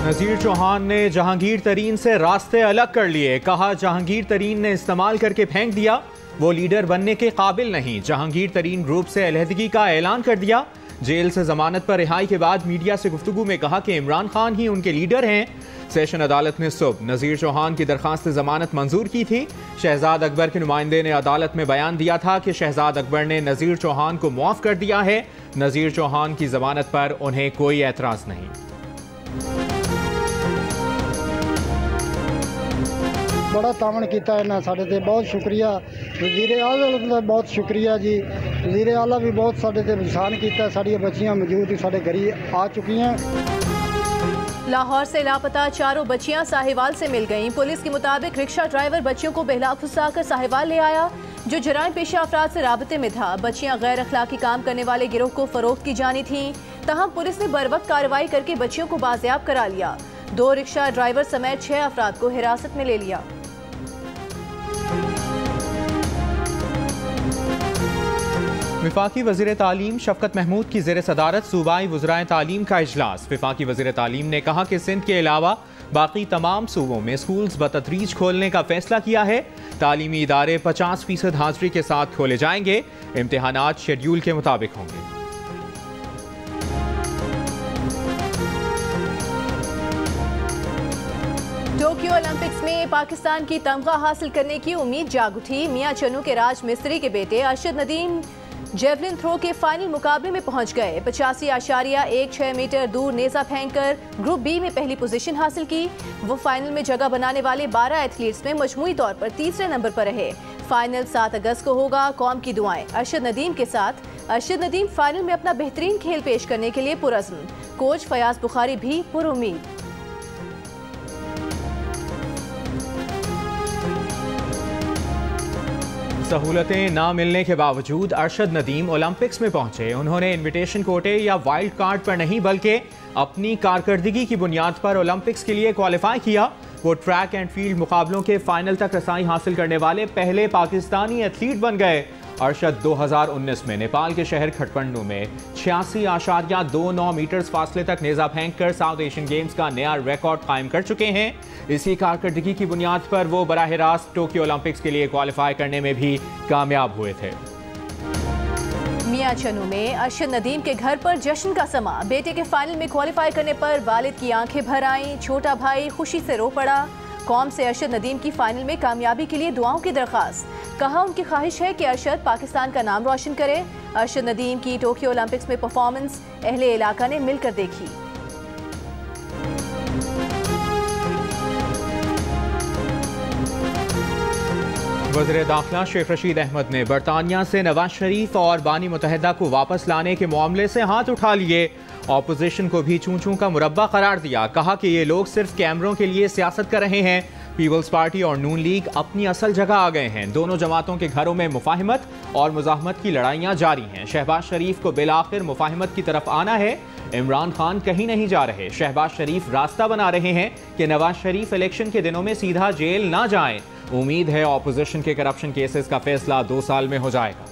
नज़ीर चौहान ने जहांगीर तरीन से रास्ते अलग कर लिए। कहा जहांगीर तरीन ने इस्तेमाल करके फेंक दिया, वो लीडर बनने के काबिल नहीं। जहांगीर तरीन ग्रुप से अलहदगी का ऐलान कर दिया। जेल से जमानत पर रिहाई के बाद मीडिया से गुफ्तगू में कहा कि इमरान खान ही उनके लीडर हैं। सेशन अदालत ने सुबह नज़ीर चौहान की दरखास्त जमानत मंजूर की थी। शहजाद अकबर के नुमाइंदे ने अदालत में बयान दिया था कि शहजाद अकबर ने नज़ीर चौहान को मुआफ कर दिया है। नज़ीर चौहान की जमानत पर उन्हें कोई एतराज नहीं। बड़ा तावन किया इन्हें साढ़े ते, बहुत शुक्रिया वज़ीर आज़म का, बहुत शुक्रिया जी। वज़ीर आला भी बहुत साढ़े ते एहसान किया। साड़ियाँ बच्चियाँ मौजूद साढ़े घरी आ चुकी हैं। लाहौर से लापता चारों बच्चियां साहिवाल से मिल गईं। पुलिस के मुताबिक रिक्शा ड्राइवर बच्चियों को बहला फुसलाकर साहिवाल ले आया, जो जराइम पेशा अफराद से राबते में था। बच्चियां गैर अखलाकी काम करने वाले गिरोह को फरोख्त की जानी थी। तहम पुलिस ने बरवक्त कार्रवाई करके बच्चियों को बाजियाब करा लिया। 2 रिक्शा ड्राइवर समेत 6 अफराद को हिरासत में ले लिया। वफाकी वज़ीर तालीम शफकत महमूद की ज़ेर सदारत सूबाई वज़राए तालीम का इजलास। वफाकी वज़ीर तालीम ने कहा कि सिंध के अलावा बाकी तमाम सूबों में स्कूल्स बतदरीज खोलने का फैसला किया है। तालीमी इदारे 50% हाजिरी के साथ खोले जाएंगे। इम्तिहानात शेड्यूल के मुताबिक होंगे। टोक्यो ओलंपिक्स में पाकिस्तान की तमगा हासिल करने की उम्मीद जाग उठी। मियां चन्नू के राज मिस्त्री के बेटे अरशद नदीम जेवलिन थ्रो के फाइनल मुकाबले में पहुंच गए। 85.16 मीटर दूर नेजा फेंककर ग्रुप बी में पहली पोजीशन हासिल की। वो फाइनल में जगह बनाने वाले 12 एथलीट्स में मजमूई तौर पर तीसरे नंबर पर रहे। फाइनल 7 अगस्त को होगा। कौम की दुआएं अरशद नदीम के साथ। अरशद नदीम फाइनल में अपना बेहतरीन खेल पेश करने के लिए पुरअज़्म। कोच फयाज बुखारी भी पुरुम्मीद। सहूलतें ना मिलने के बावजूद अरशद नदीम ओलंपिक्स में पहुंचे। उन्होंने इनविटेशन कोटे या वाइल्ड कार्ड पर नहीं बल्कि अपनी कारकर्दगी की बुनियाद पर ओलंपिक्स के लिए क्वालिफाई किया। वो ट्रैक एंड फील्ड मुकाबलों के फाइनल तक रसाई हासिल करने वाले पहले पाकिस्तानी एथलीट बन गए। अरशद 2019 में नेपाल के शहर खटमंडू में 86.29 मीटर्स फासले तक नेजा फेंक कर साउथ एशियन गेम्स का नया रिकॉर्ड कायम कर चुके हैं। इसी कारकर्दगी की बुनियाद पर वो बराह रास्त टोक्यो ओलंपिक्स के लिए क्वालिफाई करने में भी कामयाब हुए थे। मियां चन्नू में अरशद नदीम के घर पर जश्न का समा। बेटे के फाइनल में क्वालिफाई करने पर वालिद की आंखें भर आईं। छोटा भाई खुशी से रो पड़ा। कौम से अरशद नदीम की फाइनल में कामयाबी के लिए दुआओं की दरख्वास्त। कहा उनकी ख्वाहिश है कि अरशद पाकिस्तान का नाम रोशन करे। अरशद नदीम की टोक्यो ओलंपिक्स में परफॉर्मेंस अहले इलाका ने मिलकर देखी। वज़ीर दाखिला शेख रशीद अहमद ने बरतानिया से नवाज शरीफ और बानी मुत्तहिदा को वापस लाने के मामले से हाथ उठा लिए। ऑपोजिशन को भी चूं चूं का मुरब्बा करार दिया। कहा कि ये लोग सिर्फ कैमरों के लिए सियासत कर रहे हैं। पीपल्स पार्टी और नून लीग अपनी असल जगह आ गए हैं। दोनों जमातों के घरों में मुफाहिमत और मुजाहमत की लड़ाइयाँ जारी हैं। शहबाज शरीफ को बिलाखिर मुफाहिमत की तरफ आना है। इमरान खान कहीं नहीं जा रहे। शहबाज शरीफ रास्ता बना रहे हैं कि नवाज शरीफ इलेक्शन के दिनों में सीधा जेल ना जाएं। उम्मीद है ऑपोजिशन के करप्शन केसेस का फैसला 2 साल में हो जाएगा।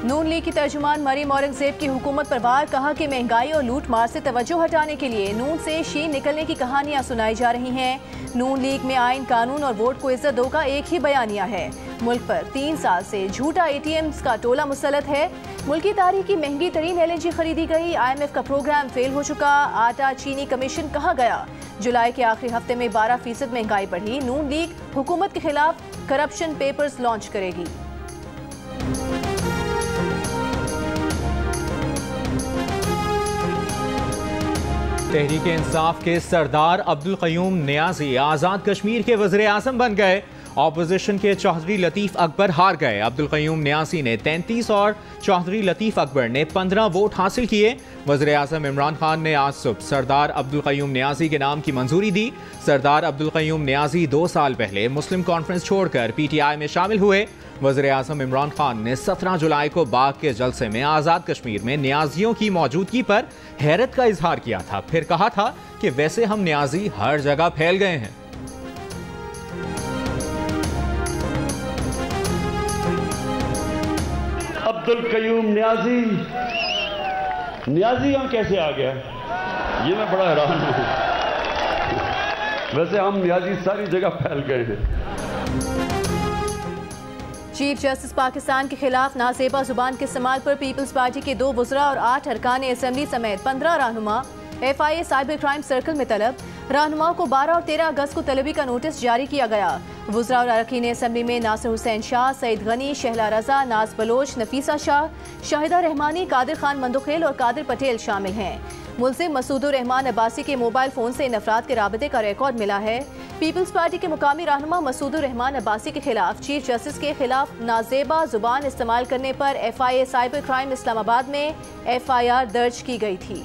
नून लीग की तर्जुमान मरीम औरंगजेब की हुकूमत पर वार। कहा कि महंगाई और लूट मार से तवज्जो हटाने के लिए नून से शीन निकलने की कहानियां सुनाई जा रही हैं। नून लीग में आइन कानून और वोट को इज्जत दो का एक ही बयानिया है। मुल्क पर 3 साल से झूठा ATMs का टोला मुसल्लत है। मुल्की तारीख की महंगी तरीन LNG खरीदी गई। IMF का प्रोग्राम फेल हो चुका। आटा चीनी कमीशन कहा गया। जुलाई के आखिरी हफ्ते में 12% महंगाई बढ़ी। नून लीग हुकूमत के खिलाफ करप्शन पेपर्स लॉन्च करेगी। तहरीक इंसाफ के सरदार अब्दुल क़य्यूम नियाज़ी आज़ाद कश्मीर के वज़ीर आज़म बन गए। ऑपोजिशन के चौधरी लतीफ़ अकबर हार गए। अब्दुल क़य्यूम नियाज़ी ने 33 और चौधरी लतीफ़ अकबर ने 15 वोट हासिल किए। वज़ीर आज़म इमरान खान ने आज सुबह सरदार अब्दुल क़य्यूम नियाज़ी के नाम की मंजूरी दी। सरदार अब्दुल क़य्यूम नियाज़ी 2 साल पहले मुस्लिम कॉन्फ्रेंस छोड़कर PTI में शामिल हुए। वज़ीर आज़म इमरान खान ने 17 जुलाई को बाग के जलसे में आज़ाद कश्मीर में नियाज़ियों की मौजूदगी पर हैरत का इजहार किया था। फिर कहा था कि वैसे हम नियाज़ी हर जगह फैल गए हैं। अब्दुल कयूम न्याजी यहाँ कैसे आ गया, ये मैं बड़ा हैरान हूं। वैसे हम न्याजी सारी जगह फैल गए हैं। चीफ जस्टिस पाकिस्तान के खिलाफ नाजेबा जुबान के इस्तेमाल पर पीपल्स पार्टी के 2 वुज़रा और 8 अरकान असेंबली समेत 15 रहनुमा FIA साइबर क्राइम सर्कल में तलब। रहनुमाओं को 12 और 13 अगस्त को तलबी का नोटिस जारी किया गया। वुज़रा और अरकान असेंबली में नासिर हुसैन शाह, सईद गनी, शहला रजा, नाज बलोच, नफीसा शाह, शाहिदा रहमानी, कादिर खान मंदुखेल और कादिर पटेल शामिल हैं। मुल्ज़िम मसूदुर रहमान अब्बासी के मोबाइल फ़ोन से इन अफराद के राबते का रिकॉर्ड मिला है। पीपल्स पार्टी के मुकामी रहनुमा मसूदुर रहमान अब्बासी के खिलाफ चीफ जस्टिस के खिलाफ नाजेबा जुबान इस्तेमाल करने पर FIA साइबर क्राइम इस्लामाबाद में FIR दर्ज की गई थी।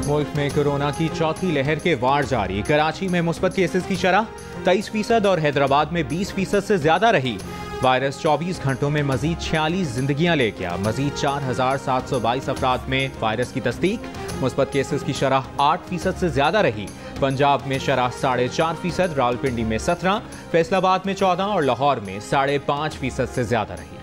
मुल्क में कोरोना की चौथी लहर के वार जारी। कराची में मुस्बत केसेस की शरह 23% और हैदराबाद में 20% से ज्यादा रही। वायरस 24 घंटों में मजीद 46 जिंदगियां ले गया। मजीद 4722 अफराद में वायरस की तस्दीक। मुस्बत केसेस की शरह 8% से ज्यादा रही। पंजाब में शरह 4.5%, रावलपिंडी में 17%, फैसलाबाद में 14% और लाहौर में 5.5% से ज्यादा रही।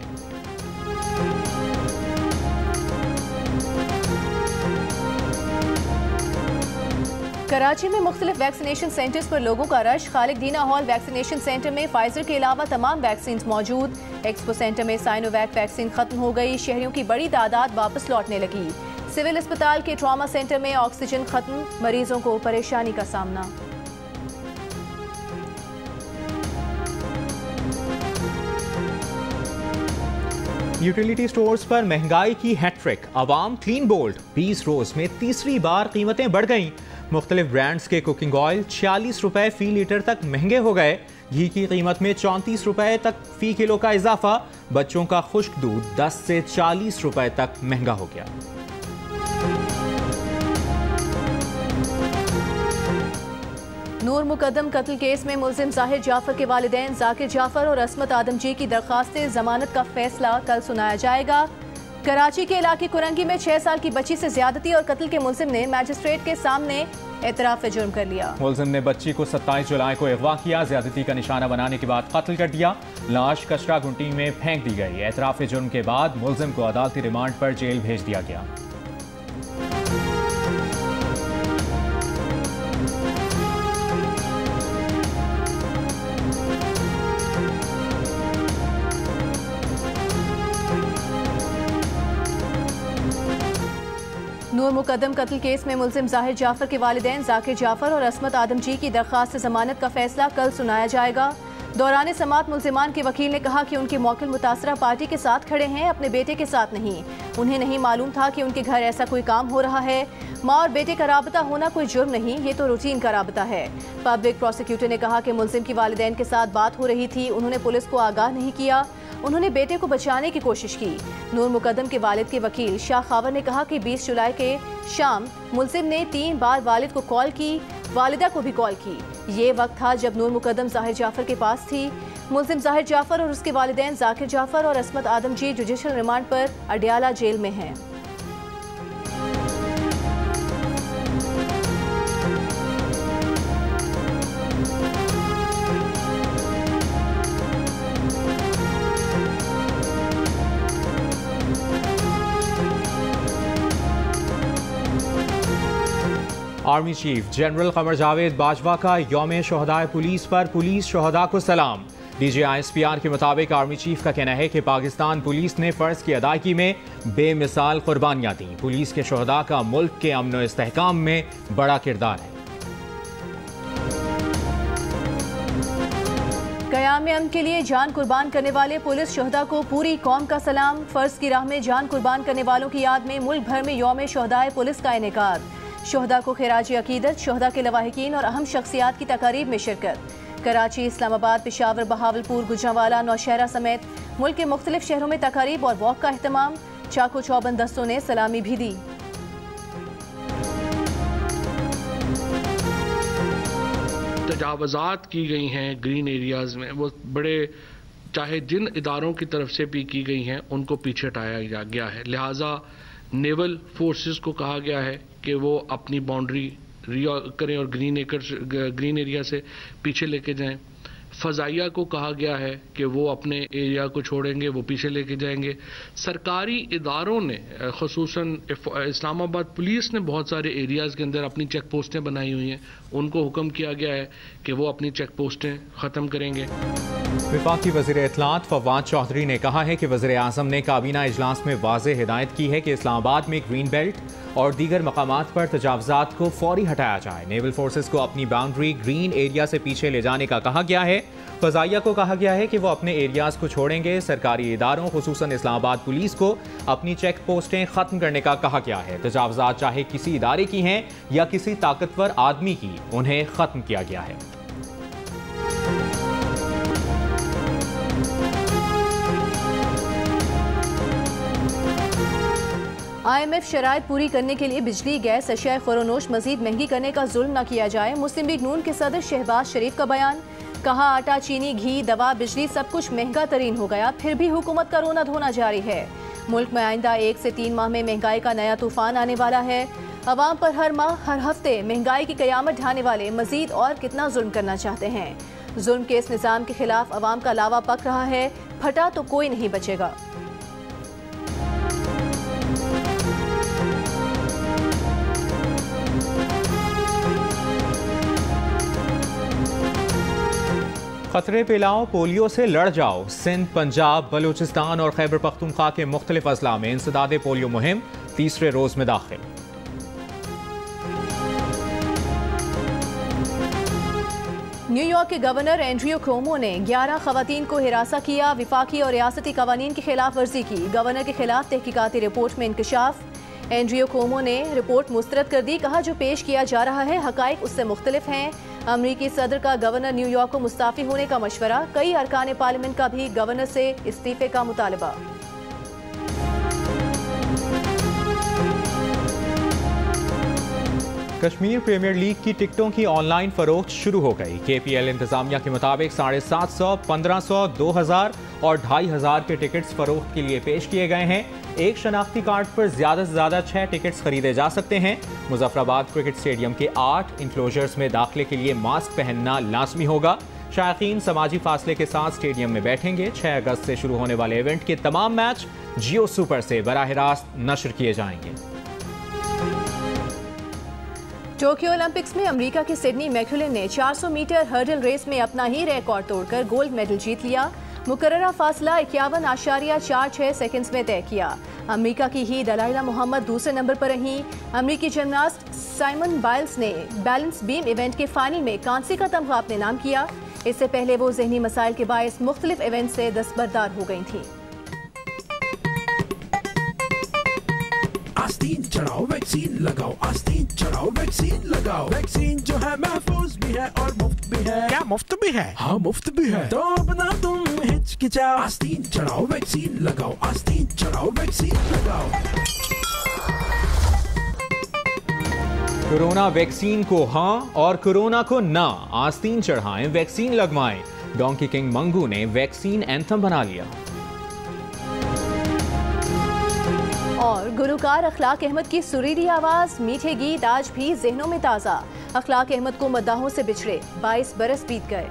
कराची में मुख्तलिफ वैक्सीनेशन सेंटर्स पर लोगों का रश। खालिद दीना हॉल वैक्सीनेशन सेंटर में फाइजर के अलावा तमाम वैक्सीन मौजूद। एक्सपो सेंटर में साइनोवैक वैक्सीन खत्म हो गई। शहरियों की बड़ी तादाद वापस लौटने लगी। सिविल अस्पताल के ट्रॉमा सेंटर में ऑक्सीजन खत्म, मरीजों को परेशानी का सामना। यूटिलिटी स्टोर्स पर महंगाई की हैट्रिक। अवाम क्लीन बोल्ड। 20 रोज में तीसरी बार कीमतें बढ़ गईं। मुख्तलिफ ब्रांड्स के कुकिंग ऑयल 46 रुपए फी लीटर तक महंगे हो गए। घी की कीमत में 34 रुपए तक फी किलो का इजाफा। बच्चों का खुश्क दूध 10 से 40 रुपए तक महंगा हो गया। नूर मुकद्दम कत्ल केस में मुल्जिम जाहिर जाफर के वालिदैन जाकिर जाफर और असमत आदमजी की दरखास्तें जमानत का फैसला कल सुनाया जाएगा। कराची के इलाके कुरंगी में 6 साल की बच्ची से ज्यादती और कत्ल के मुल्जिम ने मैजिस्ट्रेट के सामने एतराफ जुर्म कर लिया। मुल्जिम ने बच्ची को 27 जुलाई को अगवा किया। ज्यादती का निशाना बनाने के बाद कत्ल कर दिया। लाश कचरा गुंटी में फेंक दी गई। एतराफ जुर्म के बाद मुल्जिम को अदालती रिमांड पर जेल भेज दिया गया। नूर मुकद्दम कत्ल केस में मुल्जिम जाहिर जाफर के वालिदैन जाकिर जाफर और असमत आदमजी की दरखास्त जमानत का फैसला कल सुनाया जाएगा। दौरान समात मुल्जिमान के वकील ने कहा कि उनके मौकिल मुतासरा पार्टी के साथ खड़े हैं, अपने बेटे के साथ नहीं। उन्हें नहीं मालूम था कि उनके घर ऐसा कोई काम हो रहा है। माँ और बेटे का राबता होना कोई जुर्म नहीं, ये तो रूटीन का राबता है। पब्लिक प्रोसिक्यूटर ने कहा कि मुल्जिम की वालिदैन के साथ बात हो रही थी, उन्होंने पुलिस को आगाह नहीं किया, उन्होंने बेटे को बचाने की कोशिश की। नूर मुकद्दम के वालिद के वकील शाह खावर ने कहा कि 20 जुलाई के शाम मुल्जिम ने 3 बार वालिद को कॉल की, वालिदा को भी कॉल की। ये वक्त था जब नूर मुकद्दम जाहिर जाफर के पास थी। मुल्जिम जाहिर जाफर और उसके वालिदैन जाकिर जाफर और असमत आदमजी जुडिशल रिमांड पर अडियाला जेल में हैं। Army chief general Qamar Javed Bajwa का यौम शहदाए पुलिस पर पुलिस शहदा को सलाम। DGISPR के मुताबिक आर्मी चीफ का कहना है कि पाकिस्तान पुलिस ने फ़र्ज की अदायगी में बेमिसाल कुर्बानियाँ दी। पुलिस के शहदा का मुल्क के अमन व इस्तेहकाम में बड़ा किरदार है। क़याम अमन के लिए जान कुर्बान करने वाले पुलिस शहदा को पूरी कौम का सलाम। फ़र्ज की राह में जान कुर्बान करने वालों की याद में मुल्क भर में यौम शहदाए पुलिस का इनेकाद। शहदा को खिराजी अकीदत, शहदा के लवाहिकीन और अहम शख्सियात की तकारीब में शिरकत। कराची, इस्लामाबाद, पेशावर, बहावलपुर, गुजरांवाला, नौशहरा समेत मुल्क के मुख्तलिफ शहरों में तकारीब और वॉक का अहतमाम। चाको चौबंद दस्तों ने सलामी भी दी। तजावज़ात की गई हैं ग्रीन एरियाज़ में, वो बड़े चाहे जिन इदारों की तरफ से भी की गई हैं उनको पीछे हटाया गया है। लिहाजा नेवल फोर्सेस को कहा गया है कि वो अपनी बाउंड्री करें और ग्रीन एरिया से पीछे लेके जाएं। फ़ज़ाइया को कहा गया है कि वो अपने एरिया को छोड़ेंगे, वो पीछे लेके जाएंगे। सरकारी इदारों ने ख़ुसूसन इस्लामाबाद पुलिस ने बहुत सारे एरियाज़ के अंदर अपनी चेक पोस्टें बनाई हुई हैं, उनको हुक्म किया गया है कि वो अपनी चेक पोस्टें ख़त्म करेंगे। वफाकी वज़ीर इत्तलात फवाद चौधरी ने कहा है कि वज़ीर आज़म ने काबीना इजलास में वाज़ेह हिदायत की है कि इस्लामाबाद में ग्रीन बेल्ट और दीगर मकामात पर तजावज़ात को फौरी हटाया जाए। नेवल फोर्सेस को अपनी बाउंड्री ग्रीन एरिया से पीछे ले जाने का कहा गया है। फ़ज़ाइया को कहा गया है कि वो अपने एरियाज़ को छोड़ेंगे। सरकारी इदारों खुसूसन इस्लामाबाद पुलिस को अपनी चेक पोस्टें ख़त्म करने का कहा गया है। तजावज़ात चाहे किसी इदारे की हैं या किसी ताकतवर आदमी की, उन्हें ख़त्म किया गया है। IMF शराइत पूरी करने के लिए बिजली, गैस, अशिया खुरोनोश मजीद महंगी करने का जुल्म न किया जाए। मुस्लिम लीग नून के सदर शहबाज शरीफ का बयान। कहा, आटा, चीनी, घी, दवा, बिजली सब कुछ महंगा तरीन हो गया, फिर भी हुकूमत का रोना धोना जारी है। मुल्क में आइंदा 1 से 3 माह में महंगाई का नया तूफान आने वाला है। अवाम पर हर माह हर हफ्ते महंगाई की कयामत ढाने वाले मजीद और कितना जुल्म करना चाहते हैं। जुल्म के इस निज़ाम के खिलाफ अवाम का लावा पक रहा है, फटा तो कोई नहीं बचेगा। खतरे पे लाओ, पोलियो से लड़ जाओ। सिंध, पंजाब, बलूचिस्तान और खैबर पख्तूनख्वा के मुख्तलिफ अजला में इंसदादे पोलियो मुहिम तीसरे रोज में दाखिल। न्यूयॉर्क के गवर्नर एंड्रियो क्योमो ने 11 खवातीन को हिरासा किया। विफाकी और रियासती कवानीन की खिलाफ वर्जी की। गवर्नर के खिलाफ तहकीकाती रिपोर्ट में इंकशाफ। एंड्रियो क्योमो ने रिपोर्ट मुस्तरद कर दी। कहा, जो पेश किया जा रहा है हकाइक उससे मुख्तलिफ हैं। अमरीकी सदर का गवर्नर न्यूयॉर्क को मुस्ताफी होने का मशवरा। कई अरकान पार्लियामेंट का भी गवर्नर से इस्तीफे का मुतालबा। कश्मीर प्रीमियर लीग की टिकटों की ऑनलाइन फरोख्त शुरू हो गई। KPL इंतजामिया के मुताबिक 750, 1500, 2000 और 2500 के टिकट्स फरोख्त के लिए पेश किए गए हैं। एक शनाख्ती कार्ड पर ज्यादा से ज्यादा 6 टिकट्स खरीदे जा सकते हैं। मुजफ्फराबाद क्रिकेट स्टेडियम के 8 इंक्लोजर्स में दाखिले के लिए मास्क पहनना लाजमी होगा। शायकीन समाजी फासले के साथ स्टेडियम में बैठेंगे। 6 अगस्त से शुरू होने वाले इवेंट के तमाम मैच जियो सुपर से बराह रास्त नशर किए जाएंगे। टोक्यो ओलंपिक्स में अमेरिका के सिडनी मैक्यूलिन ने 400 मीटर हर्डल रेस में अपना ही रिकॉर्ड तोड़कर गोल्ड मेडल जीत लिया। मुकर्ररा फासला 51.46 सेकंड्स में तय किया। अमेरिका की ही दलाइला मोहम्मद दूसरे नंबर पर रहीं। अमेरिकी जिमनास्ट साइमन बाइल्स ने बैलेंस बीम इवेंट के फाइनल में कांसे का तमगा अपने नाम किया। इससे पहले वो जहनी मसाइल के बायस मुख्तलिफ इवेंट से दस्तबरदार हो गई थी। आस्तीन चढ़ाओ, वैक्सीन लगाओ, आस्तीन चढ़ाओ, वैक्सीन लगाओ। वैक्सीन जो है महफूज भी है और मुफ्त भी है। क्या मुफ्त भी है? हाँ, मुफ्त भी है। तो अब ना तुम हिचकिचाओ, आस्तीन चढ़ाओ, वैक्सीन लगाओ, आस्तीन चढ़ाओ, वैक्सीन लगाओ। कोरोना वैक्सीन को हाँ और कोरोना को ना, आस्तीन चढ़ाएं, वैक्सीन लगवाएं। डोंकी किंग मंगू ने वैक्सीन एंथम बना लिया। और गुलकार अखलाक अहमद की सुरीली आवाज, मीठे गीत आज भी जहनों में ताज़ा। अखलाक अहमद को मद्दाहों से बिछड़े 22 बरस बीत गए।